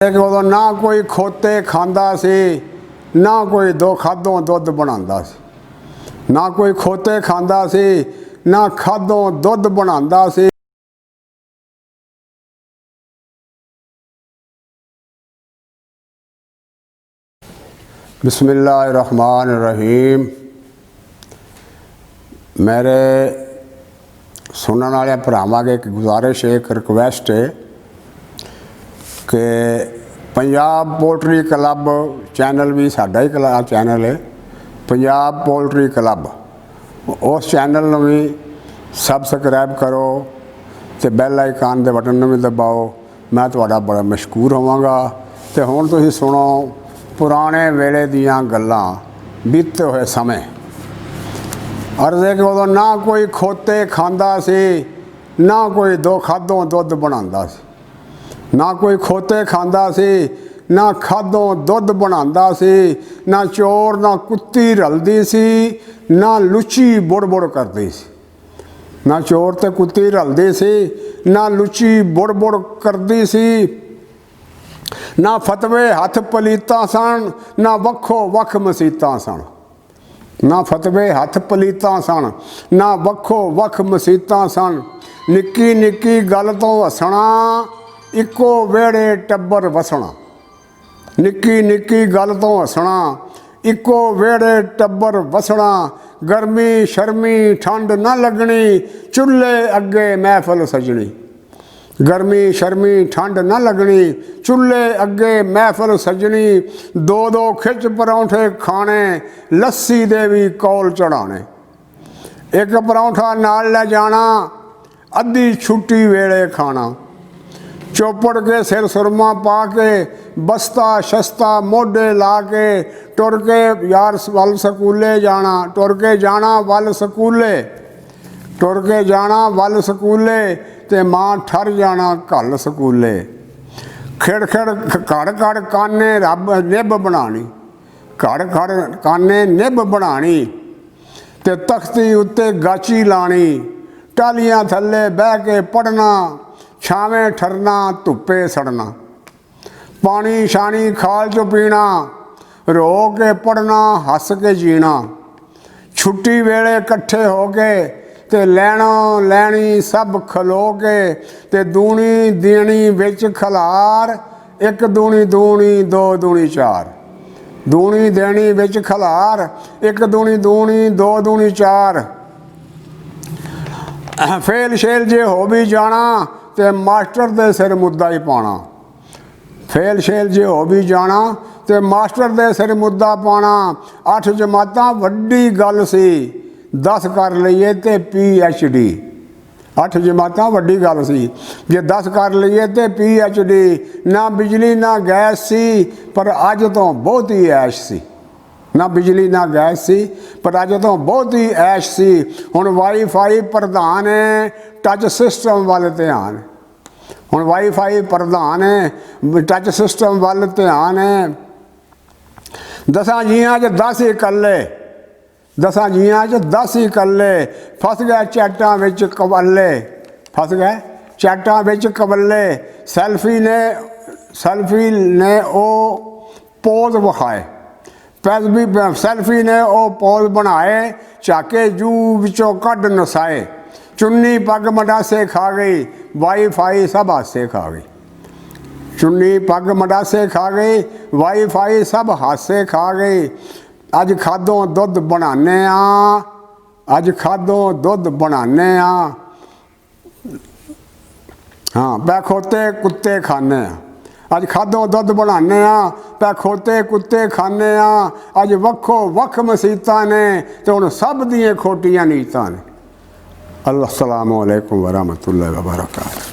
उदों ना कोई खोते खांदा सी ना कोई दो खादों दुध बनांदा सी, ना कोई खोते खांदा सी ना खादों दुध बनांदा सी। बिस्मिल्लाहिर्रहमानिर्रहीम। मेरे सुनने वाले भरावां अगे एक गुजारिश है, एक रिक्वेस्ट है कि पंजाब पोल्ट्री क्लब चैनल भी साडा ही चैनल है, पंजाब पोल्ट्री क्लब, उस चैनल में भी सबसक्राइब करो तो बैल आइकन के बटन भी दबाओ। मैं तुहाडा बड़ा मशकूर होवांगा। तो हुण तुसीं सुनो पुराने वेले दीयां गल्लां, बीते हुए समय। अर्ज़ है कि उदों ना कोई खोते खांदा सी ना कोई दो खादों दुध बनांदा सी, ना कोई खोते खांदा सी ना खादों दुध बनांदा सी, ना चोर ना कुत्ती रलदी सी ना लुची बुड़ बुड़ करदी सी। ना चोर ते कुत्ती रलदी सी ना लुची बुड़ बुड़ करदी सी, ना फतवे हथ पलीता सन ना वक्खो वख मसीतां सन। ना फतवे हथ पलीता सन ना वक्खो वख मसीतां सन। निक्की निक्की गल तो हसना इक्को वेड़े टब्बर वसना। निक्की निक्की गल तो हसना इक्को वेड़े टब्बर वसना। गर्मी शर्मी ठंड न लगनी चुल्हे अगे महफल सजनी। गर्मी शर्मी ठंड न लगनी चुल्हे अगे महफल सजनी। दो दो खिच परौंठे खाने लस्सी दे भी कौल चढ़ाने। एक परौंठा नाल ले जाना अद्धी छुट्टी वेले खाना। चौपड़ के सिर सुरमा पा के बस्ता शस्ता मोढे ला के टुर के यार वल सकूले जाना। टुर के जाना वल सकूले, टुर के जाना वल सकूले ते मां ठर जाना घल सकूले। खिड़ खिड़ घड़ घड़ काने रब निभ बनानी, घड़ घड़ काने निभ बनानी ते तख्ती उत्ते गाची लानी। टालियां थल्ले बह के पढ़ना छावें ठरना धुप्पे सड़ना। पानी शानी खाल चो पीना रो के पढ़ना हस के जीना। छुट्टी वेले कट्ठे हो के ते लैना लैनी सब खलो के ते दूनी देनी विच खलार। एक दूनी दूनी दो दूनी चार, दूनी देनी विच खलार। एक दूनी दूनी दो दूनी चार। फेल शेल जे हो भी जाना ते मास्टर दे सिर मुद्दा ही पाना। फेल शेल जे हो भी जाना ते मास्टर दे सिर मुद्दा पाना। 8 जमातां वड्डी गल सी 10 कर लईए ते PhD। 8 जमातां वड्डी गल सी जे 10 कर लईए ते PhD। ना बिजली ना गैस सी पर अज तो बहुत ही ऐश सी। ना बिजली ना गैस सी पर अज तो बहुत ही ऐश सी। हुण वाईफाई प्रधान है टच सिस्टम वाल ध्यान। हुण वाईफाई प्रधान है टच सिस्टम वाल ध्यान है। 10 जियां च 10 ही कल्ले, 10 जियां च 10 ही कल्ले। फस गए चैटां विच कवल्ले, फस गए चैटां विच कवल्ले। सैल्फी ने ओ पोज विखाए, सैल्फी ने ओ पोज बनाए। झाके जू विचों कढ़ नसाए। चुन्नी पग मडासे खा गई वाईफाई सब हासे खा गई। चुन्नी पग मडासे खा गई वाईफाई सब हासे खा गई। अज खादों दुध बनाने आ, अज खादों दुध बनाने आ। हाँ पै खोते कुत्ते खाने आ। अज खादों दुध बनाने आ पै खोते कुत्ते खाने आ। अज वक्खो वख मसीतां ने ते हुण सब दियां खोटियां नीतां ने। अस्सलामु अलैकुम वरहमतुल्लाहि वबरकातुहू।